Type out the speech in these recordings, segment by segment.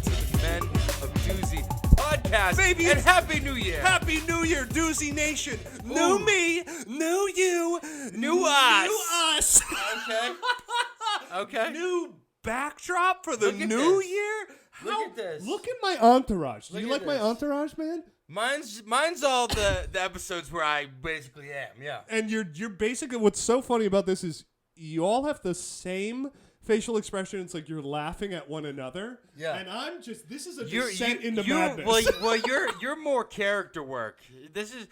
to the Men of Doozy podcast. Baby, and Happy New Year. Happy New Year, Doozy Nation. New me, new you, New us. New us. Okay. New backdrop for the Look at new this. year. Look at this. Look at my entourage. Do Look you at like my this. entourage, man? Mine's all the episodes where I basically am, yeah. And you're basically, what's so funny about this is you all have the same facial expression. It's like you're laughing at one another. Yeah. And I'm just, this is a descent into madness. Well, you're more character work. This is,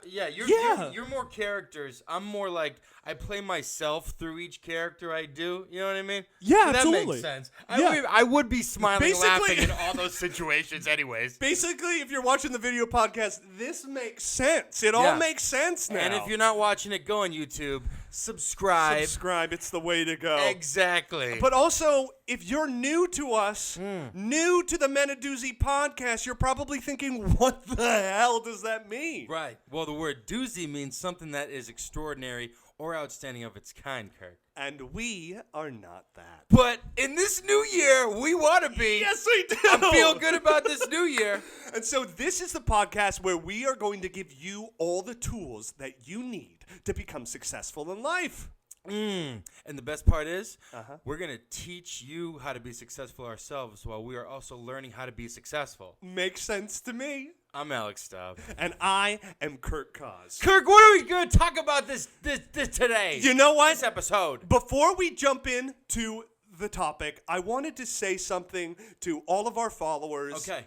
you're more characters. I'm more like I play myself through each character I do. You know what I mean? Yeah, so that absolutely. makes sense. Yeah. I would be smiling, Basically- laughing in all those situations, anyways. Basically, if you're watching the video podcast, this makes sense. It all makes sense now. And if you're not watching it, go on YouTube, subscribe. subscribe, it's the way to go. Exactly. But also, if you're new to us, new to the Men of Doozy podcast, you're probably thinking, what the hell does that mean? Right. Well, the word doozy means something that is extraordinary or outstanding of its kind, Kirk. And we are not that. But in this new year, we want to be. Yes, we do. I feel good about this new year. And so this is the podcast where we are going to give you all the tools that you need to become successful in life. And the best part is, we're going to teach you how to be successful ourselves while we are also learning how to be successful. Makes sense to me. I'm Alex Staub. And I am Kirk Koz. Kirk, what are we going to talk about this today? You know what? This episode. Before we jump into the topic, I wanted to say something to all of our followers. Okay.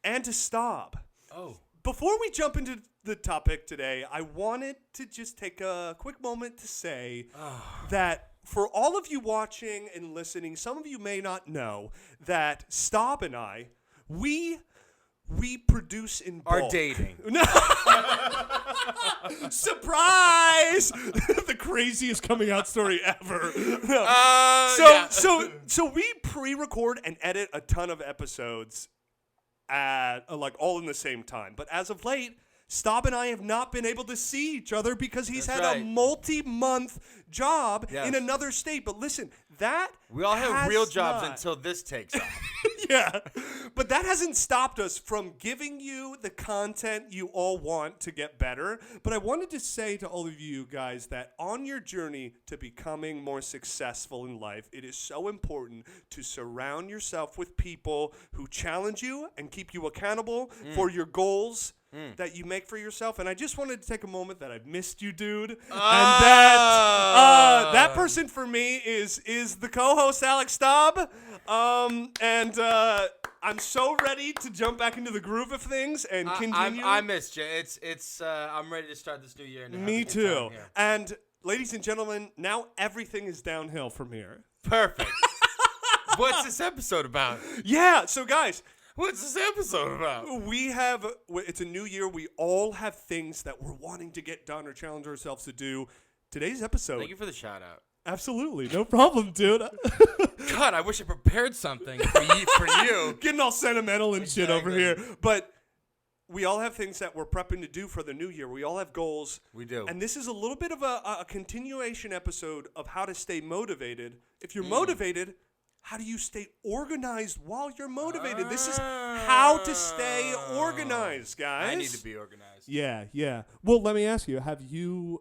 And to Staub. Oh. Before we jump into the topic today, I wanted to just take a quick moment to say that for all of you watching and listening, some of you may not know that Staub and I, we produce in bulk. Are dating. Surprise! the craziest coming out story ever. So we pre-record and edit a ton of episodes at like all in the same time. But as of late, Staub and I have not been able to see each other because he's That's had right. a multi-month job Yes. in another state. But listen, that We all have has real jobs not- until this takes off. yeah. But that hasn't stopped us from giving you the content you all want to get better. But I wanted to say to all of you guys that on your journey to becoming more successful in life, it is so important to surround yourself with people who challenge you and keep you accountable for your goals that you make for yourself. And I just wanted to take a moment that I've missed you, dude. And that person for me is the co-host, Alex Staub. I'm so ready to jump back into the groove of things and continue. I missed you. I'm ready to start this new year. And have a Me good too. time here. And ladies and gentlemen, now everything is downhill from here. Perfect. What's this episode about? Yeah, so guys, What's this episode about? it's a new year. We all have things that we're wanting to get done or challenge ourselves to do. Today's episode. Thank you for the shout out. Absolutely. No problem, dude. God, I wish I prepared something for you. Getting all sentimental and shit over here. But we all have things that we're prepping to do for the new year. We all have goals. We do. And this is a little bit of a continuation episode of how to stay motivated. If you're motivated, how do you stay organized while you're motivated? This is how to stay organized, guys. I need to be organized. Yeah. Well, let me ask you, are you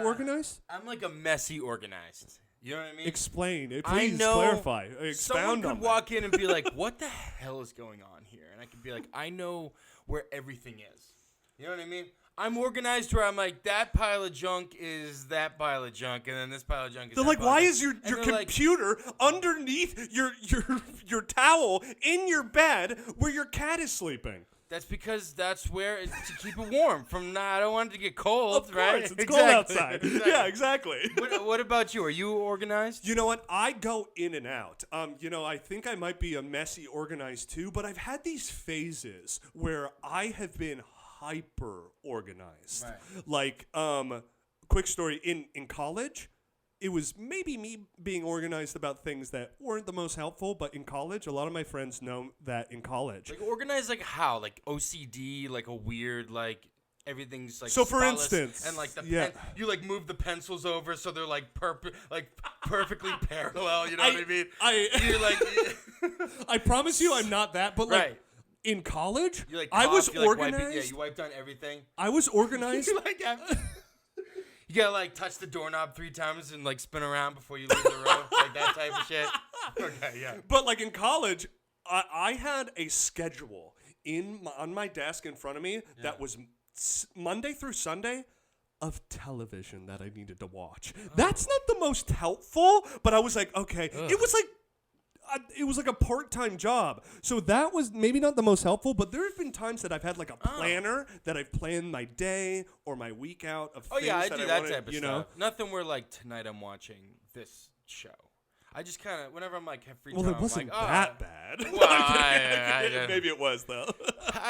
organized? I'm like a messy organized. You know what I mean? Explain. I Please know clarify. Someone Expound could on walk in and be like, what the hell is going on here? And I could be like, I know where everything is. You know what I mean? I'm organized where I'm like, that pile of junk is that pile of junk, and then this pile of junk is They're that like, pile why of is junk. your And they're like, computer underneath your towel in your bed where your cat is sleeping? that's because that's where to keep it warm. I don't want it to get cold, Of course, right? it's Exactly. cold outside. Exactly. Yeah, exactly. What about you? Are you organized? You know what? I go in and out. I think I might be a messy organized too, but I've had these phases where I have been hyper organized. Right. Like, quick story, in college, it was maybe me being organized about things that weren't the most helpful, but in college, a lot of my friends know that in college. Like organized, like how? Like OCD, like a weird, like everything's like. So for spotless, instance, and like yeah. you like move the pencils over so they're like perfectly parallel. You know what I mean? You're like, I promise you, I'm not that. But like Right. in college, You like I cough, was you, like, organized. Wiping, yeah, you wiped down everything. I was organized. You like you gotta like touch the doorknob 3 times and like spin around before you leave the room, like that type of shit. Okay, yeah. But like in college, I had a schedule on my desk in front of me that was Monday through Sunday of television that I needed to watch. That's not the most helpful, but I was like, okay, it was like a part-time job. So that was maybe not the most helpful, but there have been times that I've had like a planner that I've planned my day or my week out of things I that do I that wanted, type of stuff. Nothing where like tonight I'm watching this show. I just kind of, whenever I'm like have free time, Well, it wasn't I'm like, that bad. Well, Maybe it was though.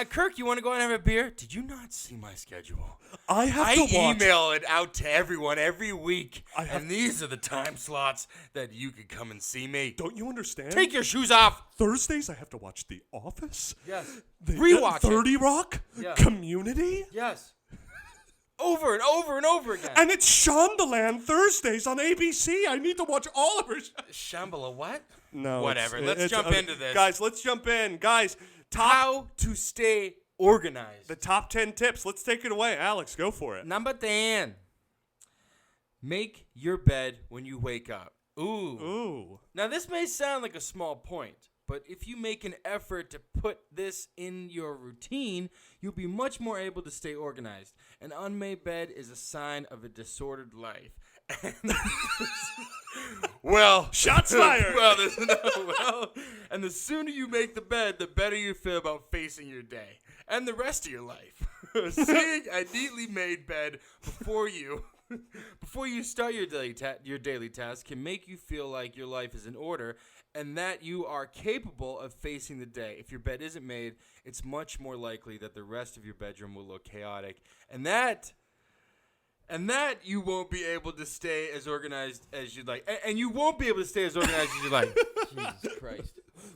Kirk, you want to go and have a beer? Did you not see my schedule? I I to watch. email it out to everyone every week, and these are the time slots that you could come and see me. Don't you understand? Take your shoes off. Thursdays I have to watch The Office. Yes. The, Rewatch 30 Rock. Yeah. Community. Yes. Over and over and over again. And it's Shondaland Thursdays on ABC. I need to watch all of her. Shambhala what? No. Whatever. Let's jump into this. Guys, let's jump in. Guys, How to stay organized. the top 10 tips. Let's take it away. Alex, go for it. Number 10. Make your bed when you wake up. Ooh. Now, this may sound like a small point, but if you make an effort to put this in your routine, you'll be much more able to stay organized. An unmade bed is a sign of a disordered life. Well, Shots fired. And the sooner you make the bed, the better you feel about facing your day and the rest of your life. Seeing a neatly made bed before you start your daily task can make you feel like your life is in order and that you are capable of facing the day. If your bed isn't made, it's much more likely that the rest of your bedroom will look chaotic, and that you won't be able to stay as organized as you'd like. And you won't be able to stay as organized as you'd like. Jesus Christ.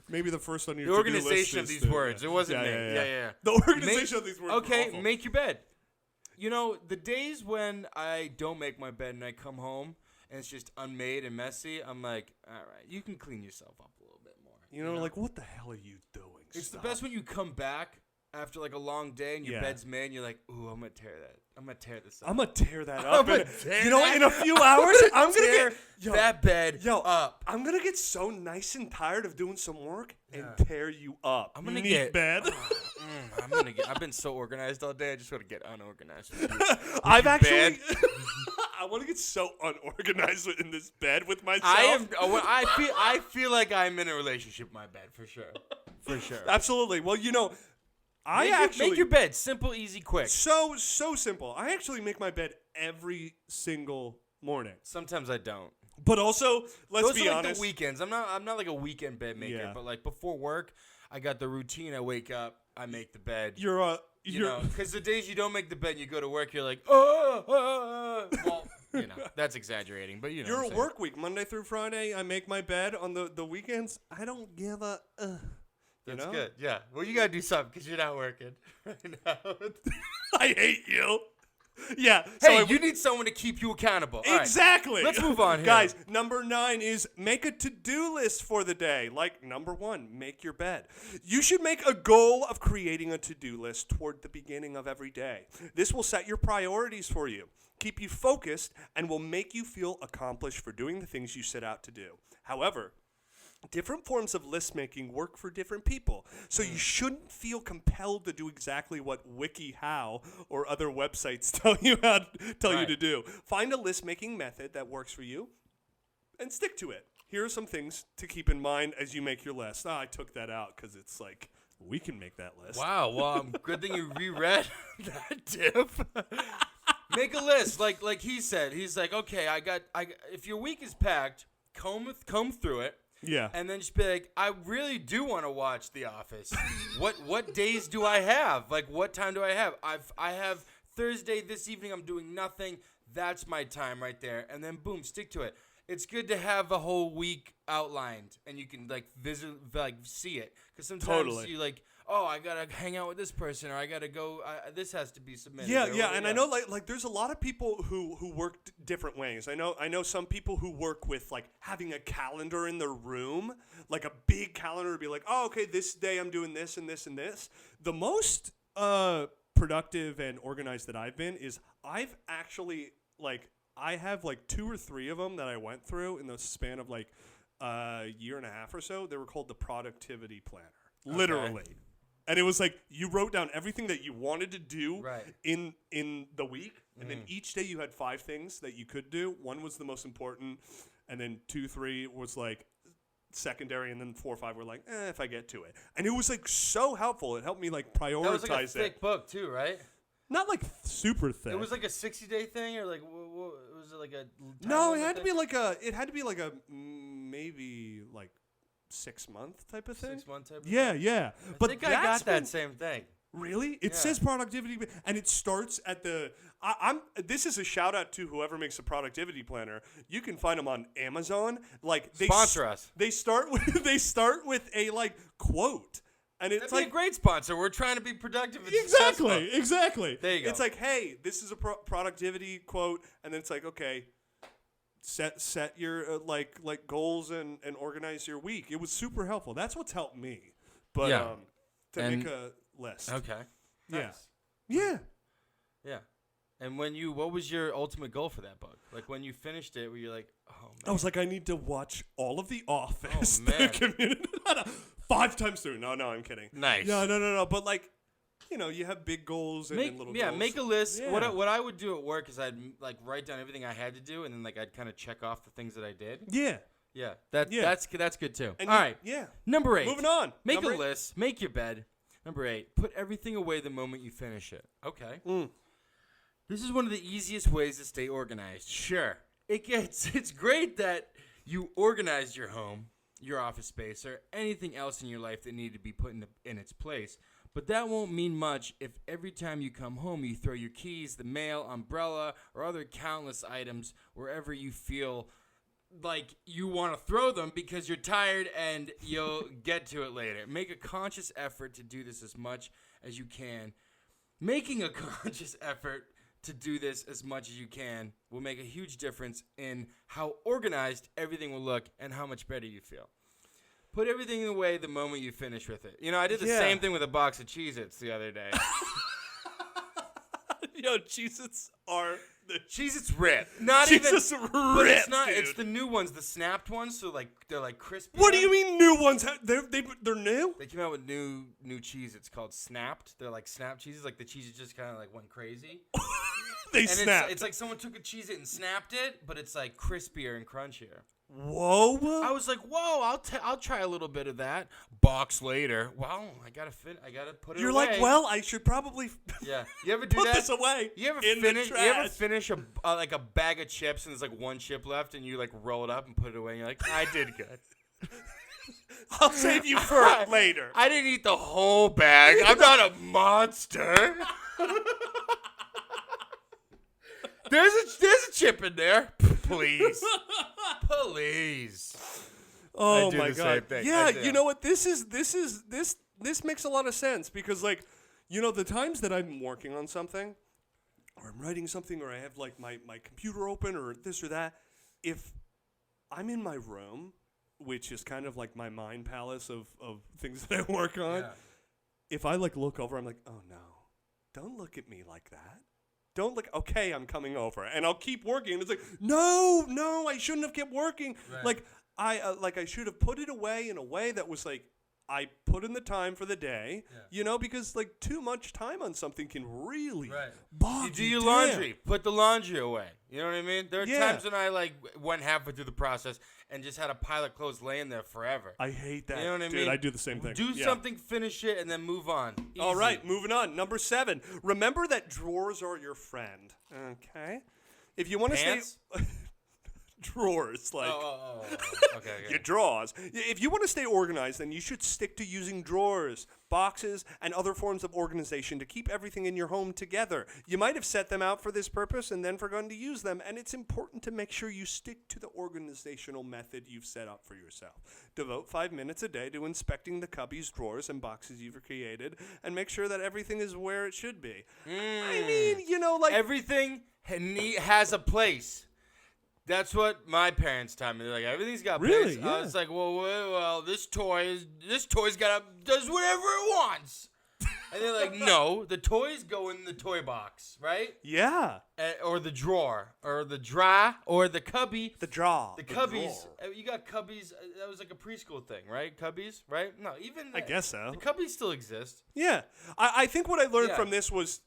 Maybe the first on your The to-do list organization of is these to- words. It wasn't me. Yeah. Yeah. The organization of these words. Okay, are awful. make your bed. You know, the days when I don't make my bed and I come home and it's just unmade and messy, I'm like, all right, you can clean yourself up a little bit more. You know, like, what the hell are you doing? It's Stop. the best when you come back after like a long day and your Yeah. bed's made and you're like, ooh, I'm going to tear that. I'm going to tear this up. I'm gonna tear that up. I'ma And, tear you know, that- in a few hours, I'm gonna tear get that bed up. I'm gonna get so nice and tired of doing some work and Yeah. tear you up. I'm gonna Neat get bed. I've been so organized all day. I just want to get unorganized. With you. I've your actually. bed. I want to get so unorganized in this bed with myself. I feel like I'm in a relationship with my bed for sure. For sure. Absolutely. Well, you know, Make your bed simple, easy, quick. so simple. I actually make my bed every single morning. Sometimes I don't. But also, let's Those be are like honest. the weekends. I'm not like a weekend bed maker, Yeah. but like before work, I got the routine. I wake up, I make the bed. You're You know, because the days you don't make the bed, and you go to work, you're like, well, you know, that's exaggerating, but you know. You're what a I'm saying. work week. Monday through Friday, I make my bed. On the weekends, I don't give a. That's know? good. Yeah. Well, you gotta do something because you're not working right now. I hate you. Yeah. Hey, you need someone to keep you accountable. All right. Exactly. Let's move on here. Guys, number 9 is make a to-do list for the day. Like number 1, make your bed. You should make a goal of creating a to-do list toward the beginning of every day. This will set your priorities for you, keep you focused, and will make you feel accomplished for doing the things you set out to do. However, different forms of list making work for different people. So you shouldn't feel compelled to do exactly what WikiHow or other websites tell you to do. Find a list making method that works for you and stick to it. Here are some things to keep in mind as you make your list. I took that out because it's like, we can make that list. Wow. Well, good thing you reread that tip. Make a list, like he said. He's like, okay, if your week is packed, comb through it. Yeah. And then just be like, I really do want to watch The Office. What days do I have? Like, what time do I have? I have Thursday this evening. I'm doing nothing. That's my time right there. And then boom, stick to it. It's good to have a whole week outlined, and you can like see it. Because sometimes Totally. you like, oh, I gotta hang out with this person, or I gotta go. This has to be submitted. Yeah, or yeah, what- and I know like there's a lot of people who work different ways. I know some people who work with like having a calendar in their room, like a big calendar to be like, oh, okay, this day I'm doing this and this and this. The most productive and organized that I've been is I've actually like I have like 2 or 3 of them that I went through in the span of like a year and a half or so. They were called the productivity planner, literally. And it was like you wrote down everything that you wanted to do Right. in the week, and then each day you had 5 things that you could do. 1 was the most important, and then 2, 3 was like secondary, and then 4 or 5 were like, if I get to it. And it was like so helpful. It helped me like prioritize That was like a it. thick book too, right? Not like super thick. It was like a 60-day thing, or like was it like a? No, it had to be like a maybe like 6-month type of thing. 6-month type. Yeah, yeah. I think I got that same thing. Really? It Yeah. says productivity, and it starts at the. I'm. This is a shout out to whoever makes a productivity planner. You can find them on Amazon. Like they Sponsor us. They start with a like quote, and it's That'd be like a great sponsor. We're trying to be productive. And exactly, successful. exactly. There you go. it's like, hey, this is a productivity quote, and then it's like, okay, set your like goals and organize your week. It was super helpful. That's what's helped me. But Yeah. to And- make a list. Okay. Yeah. Nice. Yeah. Yeah. And what was your ultimate goal for that book? Like when you finished it, were you like, oh man. I was like, I need to watch all of The Office. Oh, the man. Community 5 times through. No, I'm kidding. Nice. Yeah, no. But like, you have big goals and little goals. make a list. Yeah. What I would do at work is I'd like write down everything I had to do, and then like I'd kind of check off the things that I did. Yeah. Yeah, Yeah. that's good too. And All right, Yeah. number 8. Moving on. Make Number a 8. list. Make your bed. Number 8. Put everything away the moment you finish it. Okay. This is one of the easiest ways to stay organized. Sure, it's great that you organized your home, your office space, or anything else in your life that needed to be put in its place. But that won't mean much if every time you come home you throw your keys, the mail, umbrella, or other countless items wherever you feel like you want to throw them because you're tired and you'll get to it later. Make a conscious effort to do this as much as you can. Making a conscious effort to do this as much as you can will make a huge difference in how organized everything will look and how much better you feel. Put everything away the moment you finish with it. I did the same thing with a box of Cheez-Its the other day. Yo, Cheez-Its are the Cheez-Its rip. Not even. Cheez-Its But it's rip, not. dude. It's the new ones, the snapped ones. So they're like crispy. What do you mean new ones? They're new? They came out with new Cheez-Its called Snapped. They're like snap cheeses. Like the cheeses just kind of like went crazy. They And snapped. it's like someone took a Cheez-It and snapped it, but it's like crispier and crunchier. Whoa. I was like, whoa, I'll try a little bit of that. Box later, wow, I gotta put it You're away. like, well, I should probably Yeah. You ever do put that? this away. You ever in finish? the You ever trash. finish like a bag of chips and there's like one chip left and you like roll it up and put it away and you're like, I did good. I'll save you for later. I didn't eat the whole bag. I'm not a monster. There's a chip in there. Please. Please. Oh I do my the god. same thing. Yeah, I do. you know what? This makes a lot of sense because like, the times that I'm working on something or I'm writing something or I have like my computer open or this or that, if I'm in my room, which is kind of like my mind palace of things that I work on, Yeah. if I like look over, I'm like, oh no, don't look at me like that. Don't look. Okay, I'm coming over, and I'll keep working. And it's like, no, I shouldn't have kept working. Right. Like I should have put it away in a way that was like I put in the time for the day. Yeah. Because like too much time on something can really Right. bog You do you your down. laundry. Put the laundry away. You know what I mean? There are Yeah. times when I like went halfway through the process and just had a pile of clothes laying there forever. I hate that. You know what I Dude, mean? I do the same thing. Do Yeah. something, finish it, and then move on. All Easy. right, moving on. Number 7. Remember that drawers are your friend. Okay. If you want to Pants? stay drawers, like Okay. your drawers. If you want to stay organized, then you should stick to using drawers, boxes, and other forms of organization to keep everything in your home together. You might have set them out for this purpose and then forgotten to use them, and it's important to make sure you stick to the organizational method you've set up for yourself. Devote 5 minutes a day to inspecting the cubbies, drawers, and boxes you've created, and make sure that everything is where it should be. I mean, like everything has a place. That's what my parents taught me. They're like, everything's got a Really? place. Yeah. I was like, well, this toy's does whatever it wants. And they're like, no, the toys go in the toy box, right? Yeah. Or the drawer, or the dry, or the cubby. The draw. The cubbies. You got cubbies. That was like a preschool thing, right? Cubbies, right? No, even I guess so. the cubbies still exist. Yeah. I think what I learned Yeah. from this was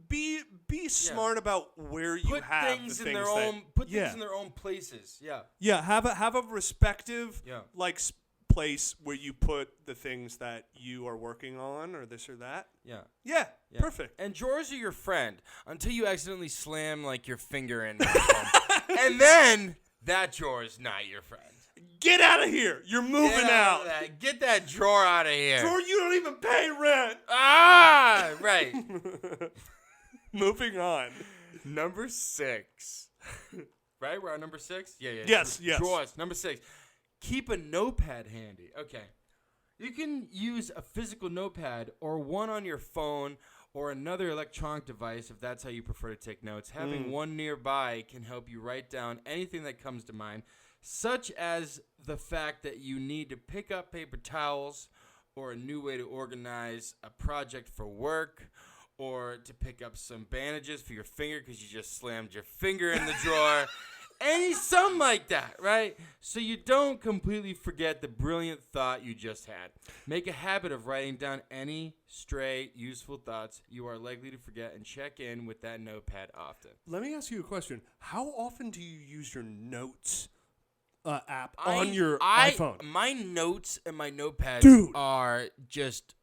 be smart about where you Put have things the in things their that, own. Put yeah. things in their own places. Yeah. Yeah, have a respective Yeah. place where you put the things that you are working on or this or that. Yeah. Yeah, Yeah. perfect. And drawers are your friend until you accidentally slam like your finger in one of them. And then that drawer is not your friend. Get out of here. You're moving Get out. of that. Get that drawer out of here. Or you don't even pay rent. Ah, right. Moving on. Number 6. Right? We're on number 6? Yeah. Yes. Drawers. Number 6. Keep a notepad handy. Okay. You can use a physical notepad or one on your phone or another electronic device if that's how you prefer to take notes. Having one nearby can help you write down anything that comes to mind, such as the fact that you need to pick up paper towels or a new way to organize a project for work or to pick up some bandages for your finger because you just slammed your finger in the drawer. Something like that, right? So you don't completely forget the brilliant thought you just had. Make a habit of writing down any stray, useful thoughts you are likely to forget and check in with that notepad often. Let me ask you a question. How often do you use your notes app on your iPhone? My notes and my notepad Dude. are just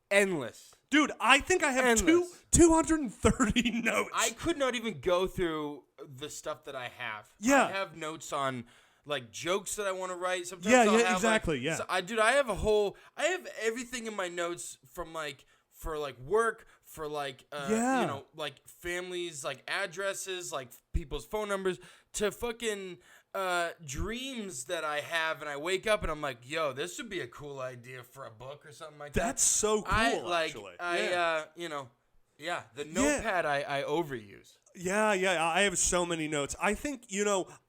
endless. Dude, I think I have Endless. 230 notes. I could not even go through the stuff that I have. Yeah. I have notes on like jokes that I want to write. Sometimes Yeah, I'll yeah, have, exactly, like, yeah. So I have everything in my notes from for work, for Yeah. like families, like addresses, like people's phone numbers, to fucking dreams that I have, and I wake up and I'm like, yo, this would be a cool idea for a book or something like that. That's so cool, actually. The notepad I overuse. Yeah, I have so many notes. I think,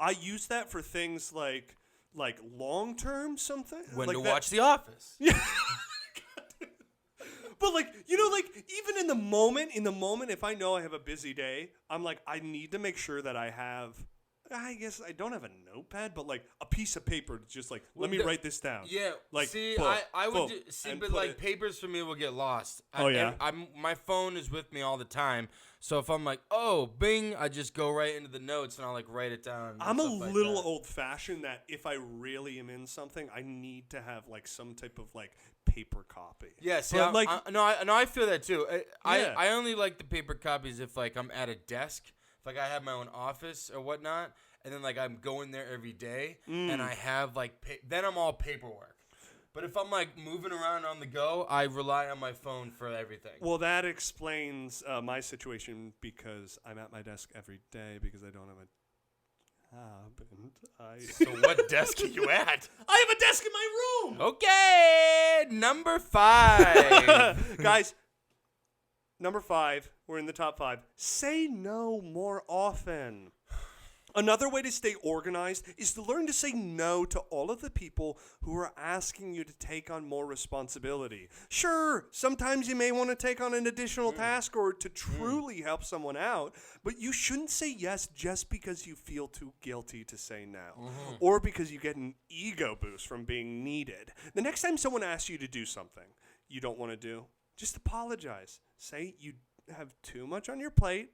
I use that for things like long-term something. When like to that. watch The Office. Yeah. But even in the moment, if I know I have a busy day, I'm like, I need to make sure that I have, I guess I don't have a notepad, but like a piece of paper to just let me write this down. Yeah, Like, see, boom, I would boom, see, and but put like it- papers for me will get lost. Oh, yeah? My phone is with me all the time, so if I'm like, oh, bing, I just go right into the notes and I'll write it down. and I'm a stuff like little that. old-fashioned that if I really am in something, I need to have some type of paper copy. Yeah, see, But, I feel that too. Yeah. I only like the paper copies if I'm at a desk, if I have my own office or whatnot, and then I'm going there every day, and I have then I'm all paperwork. But if I'm moving around on the go, I rely on my phone for everything. Well, that explains my situation because I'm at my desk every day because I don't have a tab. So what desk are you at? I have a desk in my room. Okay, number 5. Guys, number 5, we're in the top 5. Say no more often. Another way to stay organized is to learn to say no to all of the people who are asking you to take on more responsibility. Sure, sometimes you may want to take on an additional task or to truly help someone out, but you shouldn't say yes just because you feel too guilty to say no, or because you get an ego boost from being needed. The next time someone asks you to do something you don't want to do, just apologize. Say you have too much on your plate,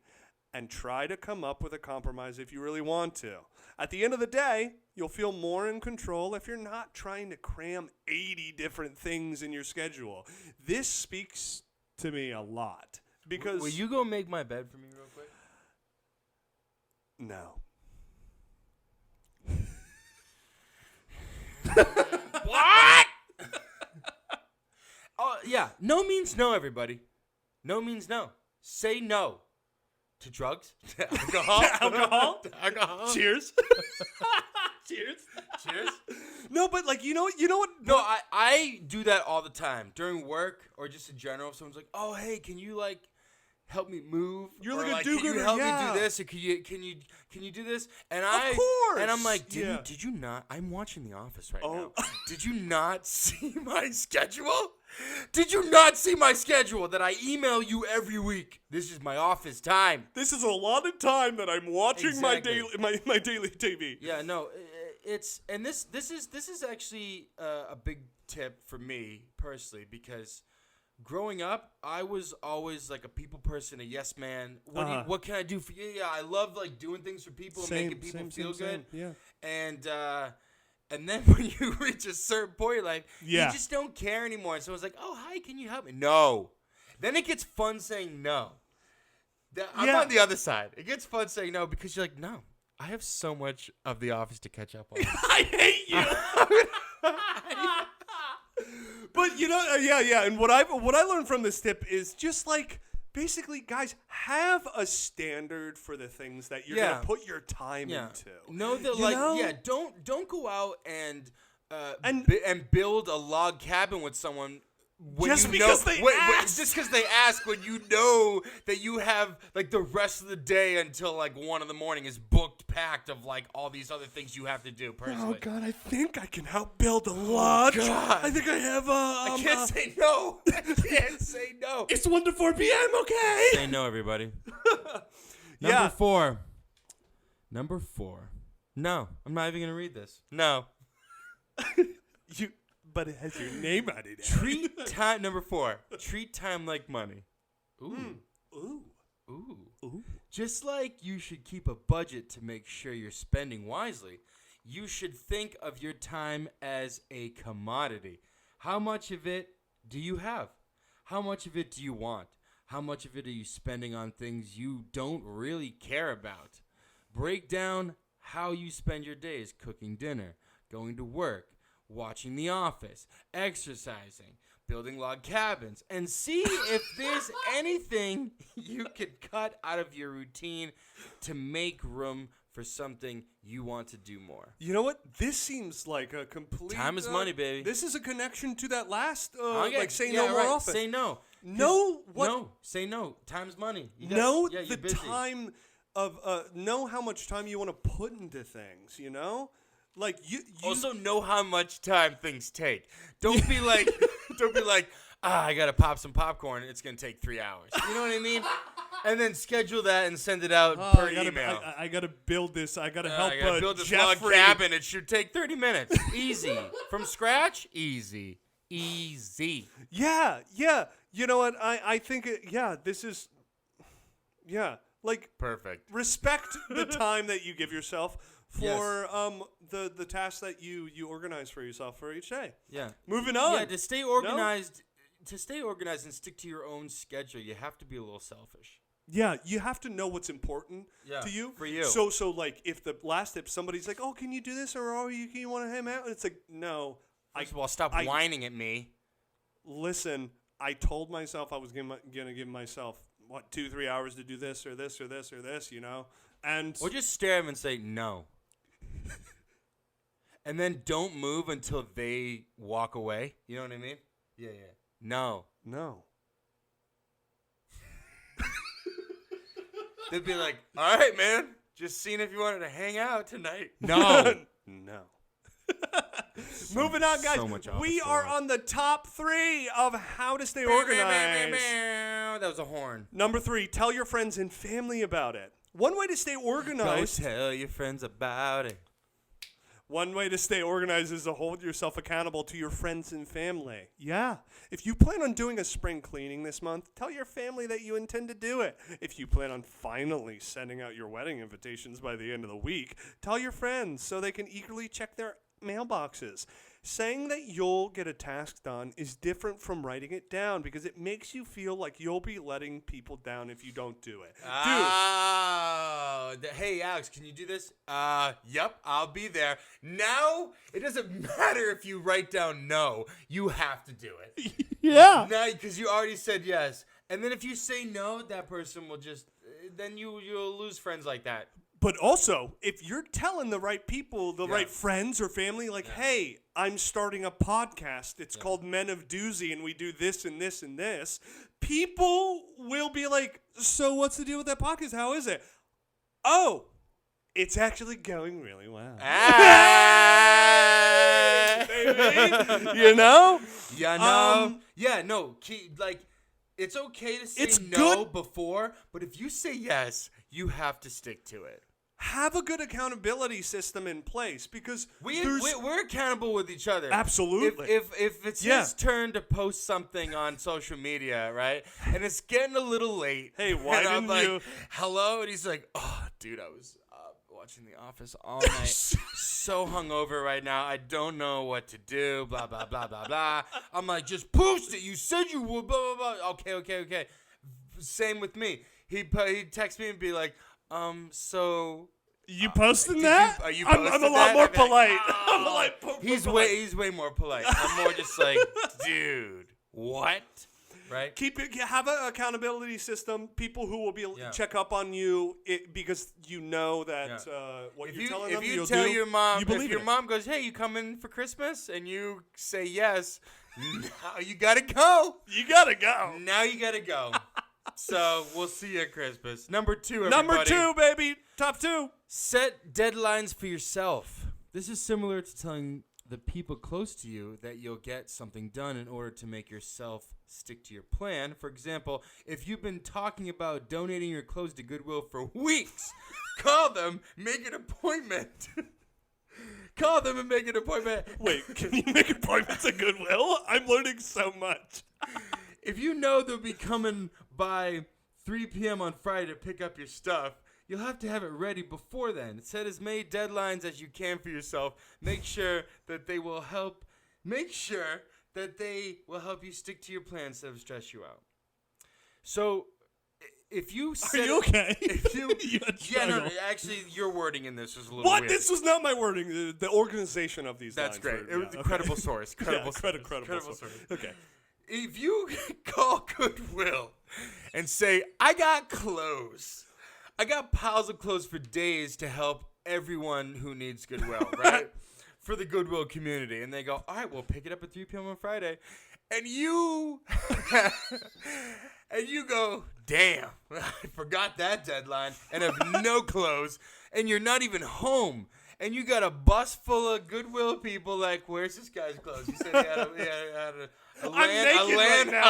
and try to come up with a compromise if you really want to. At the end of the day, you'll feel more in control if you're not trying to cram 80 different things in your schedule. This speaks to me a lot because Will you go make my bed for me real quick? no. What? Oh, yeah. No means no, everybody. No means no. Say no to drugs, to alcohol. To alcohol. Cheers. Cheers. Cheers. No, but like you know what? No, I do that all the time during work or just in general. If someone's like, "Oh, hey, can you like help me move?" You're or, like a "Can you do-gooder, help yeah. me do this?" Or can you do this? And Of course. and I'm like, Yeah. did you not? I'm watching The Office right Oh. now. Did you not see my schedule? Did you not see my schedule that I email you every week? This is my office time. This is a lot of time that I'm watching Exactly. my daily TV. Yeah, no, it's and this is actually a big tip for me personally because growing up, I was always like a people person, a yes man. What can I do for you? Yeah, I love like doing things for people and making people feel good. Yeah. And then when you reach a certain point in life, Yeah. you just don't care anymore. And someone's like, "Oh, hi, can you help me?" No. Then it gets fun saying no. I'm Yeah. on the other side. It gets fun saying no because you're like, "No, I have so much of The Office to catch up on." I hate you. But you know, yeah. And what I learned from this tip is just like basically, guys, have a standard for the things that you're gonna put your time into. Know that, You know? don't go out and And- and build a log cabin with someone. When Just you because know, they asked. just because they ask, when you know that you have like the rest of the day until like 1 a.m. is booked, packed of like all these other things you have to do personally. Oh God, I think I can help build a lodge. God. I think I have I can't say no. I can't say no. It's 1 to 4 p.m. Okay. Say no, everybody. Yeah. Number four. No, I'm not even gonna read this. No. But it has your name on it. Treat time. Number 4. Treat time like money. Ooh. Ooh. Ooh. Ooh. Just like you should keep a budget to make sure you're spending wisely, you should think of your time as a commodity. How much of it do you have? How much of it do you want? How much of it are you spending on things you don't really care about? Break down how you spend your days: cooking dinner, going to work, watching The Office, exercising, building log cabins, and see if there's anything you could cut out of your routine to make room for something you want to do more. You know what? This seems like a complete... Time is money, baby. This is a connection to that last, Okay, like, say yeah, no more right. often. Say no. No, what? No. Say no. Time's money. Know you're the busy. time of... know how much time you want to put into things, you know? Like, you Also know how much time things take. Don't be like, I gotta pop some popcorn. It's gonna take 3 hours. You know what I mean? And then schedule that and send it out per email. I gotta build this. I gotta I help gotta build this log Jeffrey. cabin. It should take 30 minutes. Easy. From scratch? Easy. Yeah. You know what? I think, this is... Yeah. Like, Perfect. respect the time that you give yourself for the tasks that you organize for yourself for each day. Yeah. Moving on. Yeah, to stay organized, and stick to your own schedule, you have to be a little selfish. Yeah, you have to know what's important Yeah, to you. for you. So like, if the last tip, somebody's like, "Oh, can you do this?" or "Oh, you want to hang out?" And it's like, no. First of all, stop whining at me. Listen, I told myself I was gonna give myself 2-3 hours to do this or this or this or this, you know, and Or just stare at them and say no. And then don't move until they walk away. You know what I mean? Yeah. No. no. They'd be like, all right, man. Just seeing if you wanted to hang out tonight. No. No. Moving on, guys. so much we office are work. on the top 3 of how to stay organized. That was a horn. Number 3, tell your friends and family about it. One way to stay Go organized. tell your friends about it. One way to stay organized is to hold yourself accountable to your friends and family. Yeah. If you plan on doing a spring cleaning this month, tell your family that you intend to do it. If you plan on finally sending out your wedding invitations by the end of the week, tell your friends so they can eagerly check their mailboxes. saying that you'll get a task done is different from writing it down because it makes you feel like you'll be letting people down if you don't do it. Oh, hey, Alex, can you do this? Yep, I'll be there. Now, it doesn't matter if you write down no. You have to do it. Yeah. Now, because you already said yes. And then if you say no, that person will just, then you'll lose friends like that. But also, if you're telling the right people, the right friends or family, like, hey, I'm starting a podcast. It's called Men of Doozy, and we do this and this and this. People will be like, so what's the deal with that podcast? How is it? Oh, it's actually going really well. Baby. You know? Yeah, no. It's okay to say It's no good. before, but if you say yes, you have to stick to it. Have a good accountability system in place because We're accountable with each other. Absolutely. If it's his turn to post something on social media, right, and it's getting a little late. Hey, why and I'm didn't like, you? Hello, and he's like, oh, dude, I was watching The Office all night, so hungover right now. I don't know what to do. Blah blah blah blah blah. I'm like, just post it. You said you would. Blah blah blah. Okay. Same with me. He'd text me and be like, so. You posting that? Are you I'm a lot more polite. I'm a lot more He's way more polite. I'm more just like, dude, what? Right? Have an accountability system. People who will be check up on you because you know that what you're telling them you'll do. If your mom, you believe if your mom goes, hey, you coming for Christmas, and you say yes, now you gotta go. You gotta go. Now you gotta go. So we'll see you at Christmas. Number 2, everybody. Number 2, baby. Top 2. Set deadlines for yourself. This is similar to telling the people close to you that you'll get something done in order to make yourself stick to your plan. For example, if you've been talking about donating your clothes to Goodwill for weeks, call them, make an appointment. Call them and make an appointment. Wait, can you make appointments at Goodwill? I'm learning so much. If you know they'll be coming by 3 p.m. on Friday to pick up your stuff, you'll have to have it ready before then. Set as many deadlines as you can for yourself. Make sure that they will help. Make sure that they will help you stick to your plan instead of stress you out. So, if you Are you okay? If you, no, actually, your wording in this was a little weird. This was not my wording. The organization of these. That's lines great. were, It was a credible source. Credible source. Okay. If you call Goodwill and say, I got clothes. I got piles of clothes for days to help everyone who needs Goodwill, right? For the Goodwill community. And they go, all right, we'll pick it up at 3 p.m. on Friday. And you go, damn, I forgot that deadline and have no clothes. And you're not even home. And you got a bus full of Goodwill people like, where's this guy's clothes? He said he had a landfill.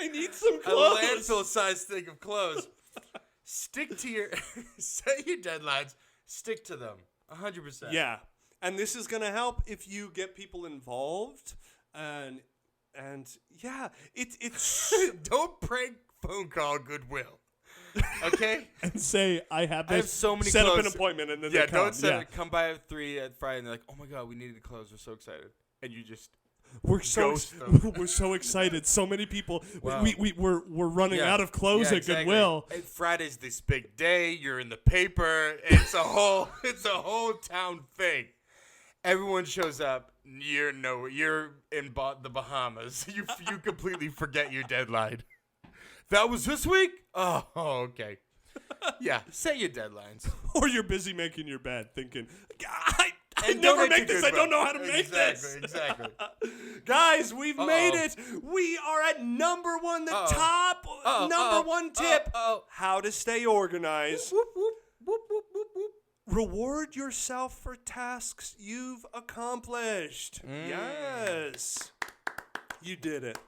I need some clothes. A landfill-sized thing of clothes. Set your deadlines. Stick to them. 100%. Yeah. And this is going to help if you get people involved. And yeah, it's Don't prank phone call Goodwill. Okay? And say, I have this. I have so many set clothes. up an appointment and then they come. Don't set it. Come by at 3 at Friday and they're like, oh my God, we needed the clothes. We're so excited. And you just we're so excited. So many people. Wow. We're running out of clothes at Goodwill. And Friday's this big day. You're in the paper. It's a whole town thing. Everyone shows up. You're in the Bahamas. You completely forget your deadline. That was this week? Oh, okay. Yeah, set your deadlines. Or you're busy making your bed thinking, I never make this. I don't know how to make this. Exactly. Guys, we've made it. We are at number 1, the top number 1 tip. How to stay organized. Whoop, whoop, whoop, whoop, whoop, whoop. Reward yourself for tasks you've accomplished. Yes. You did it.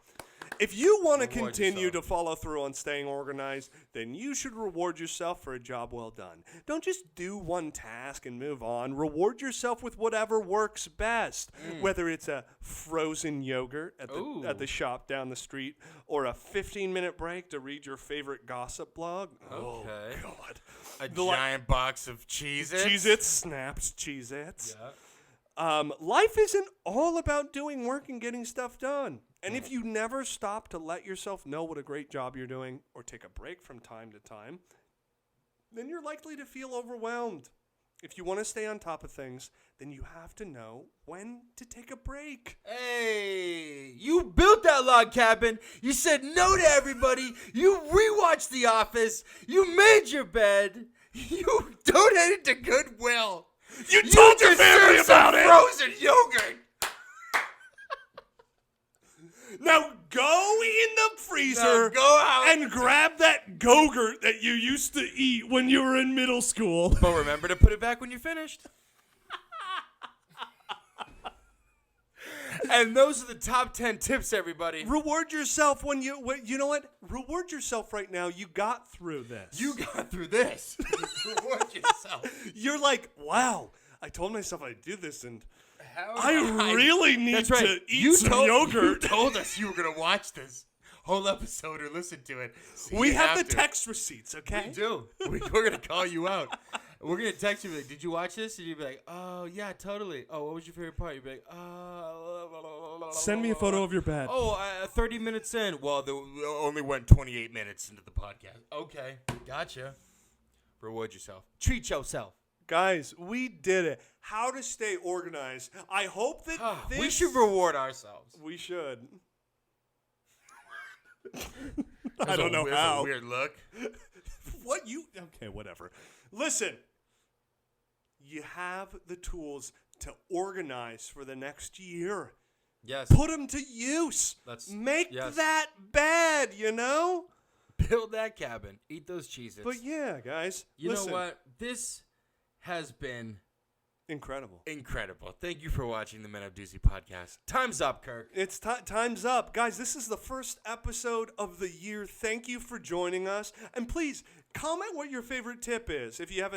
If you want to continue to follow through on staying organized, then you should reward yourself for a job well done. Don't just do one task and move on. Reward yourself with whatever works best, whether it's a frozen yogurt at the shop down the street or a 15-minute break to read your favorite gossip blog. Okay. Oh, God. A giant box of Cheez-Its. Cheez-Its, snaps, Cheez-Its. Yeah. life isn't all about doing work and getting stuff done. And if you never stop to let yourself know what a great job you're doing or take a break from time to time, then you're likely to feel overwhelmed. If you want to stay on top of things, then you have to know when to take a break. Hey, you built that log cabin. You said no to everybody. You rewatched The Office. You made your bed. You donated to Goodwill. You told your family about it. Frozen yogurt. Now go in the freezer go out and grab that Go-Gurt that you used to eat when you were in middle school. But remember to put it back when you're finished. And those are the top 10 tips, everybody. Reward yourself when you know what? Reward yourself right now. You got through this. You got through this. Reward yourself. You're like, wow, I told myself I'd do this, and How I really need That's right. to eat some yogurt. You told us you were going to watch this whole episode or listen to it. So We you have the to. text receipts, okay? We do. We're going to call you out. We're going to text you like, did you watch this? And you'd be like, oh, yeah, totally. Oh, what was your favorite part? You'd be like, Send me a photo of your bed. Oh, 30 minutes in. Well, we only went 28 minutes into the podcast. Okay, gotcha. Reward yourself. Treat yourself. Guys, we did it. How to stay organized. I hope that this... We should reward ourselves. We should. I don't know That's how. a weird look. What you... Okay, whatever. Listen. You have the tools to organize for the next year. Yes. Put them to use. Make yes. that bed, you know? Build that cabin. Eat those Cheez-Its. But yeah, guys. You listen. know what? This has been Incredible. Thank you for watching the Men of Doozy podcast. Time's up, Kirk. It's time's up. Guys, this is the first episode of the year. Thank you for joining us. And please, comment what your favorite tip is. If you have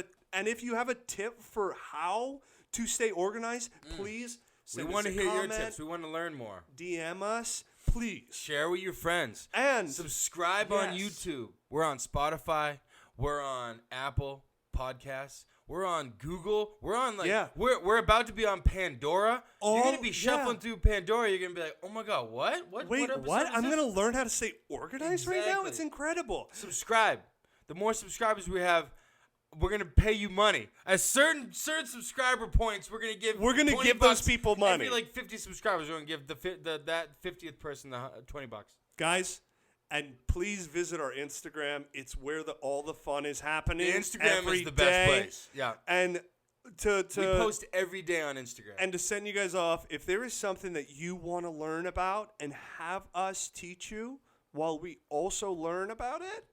a tip for how to stay organized, please We send want to us a hear your comment, tips. We want to learn more. DM us, please. Share with your friends. And Subscribe on yes. YouTube. We're on Spotify. We're on Apple Podcasts. We're on Google. We're on we're about to be on Pandora. You're gonna be shuffling through Pandora. You're gonna be like, oh my god, what? Wait, what? I'm gonna learn how to stay organized right now. Exactly. It's incredible. Subscribe. The more subscribers we have, we're gonna pay you money. At certain subscriber points, we're gonna give those people money. Every 50 subscribers, we're gonna give that 50th person $20. Guys, and please visit our Instagram. It's where all the fun is happening. The Instagram every is the best day. place. Yeah. And we post every day on Instagram. And to send you guys off, if there is something that you want to learn about and have us teach you while we also learn about it,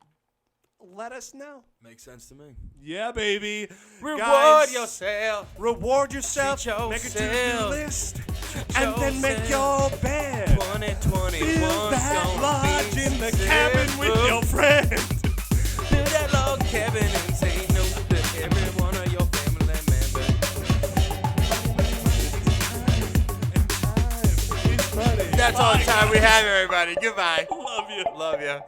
let us know. Makes sense to me. Yeah, baby. Reward yourself. Reward yourself. Treat yourself. Make a to-do list. Treat And then make your bed. 2021 Build that lodge in the cabin with your friend. Build that log cabin and say no to every one of your family members. It's funny. That's all the time we have, everybody. Goodbye. Love you. Love you.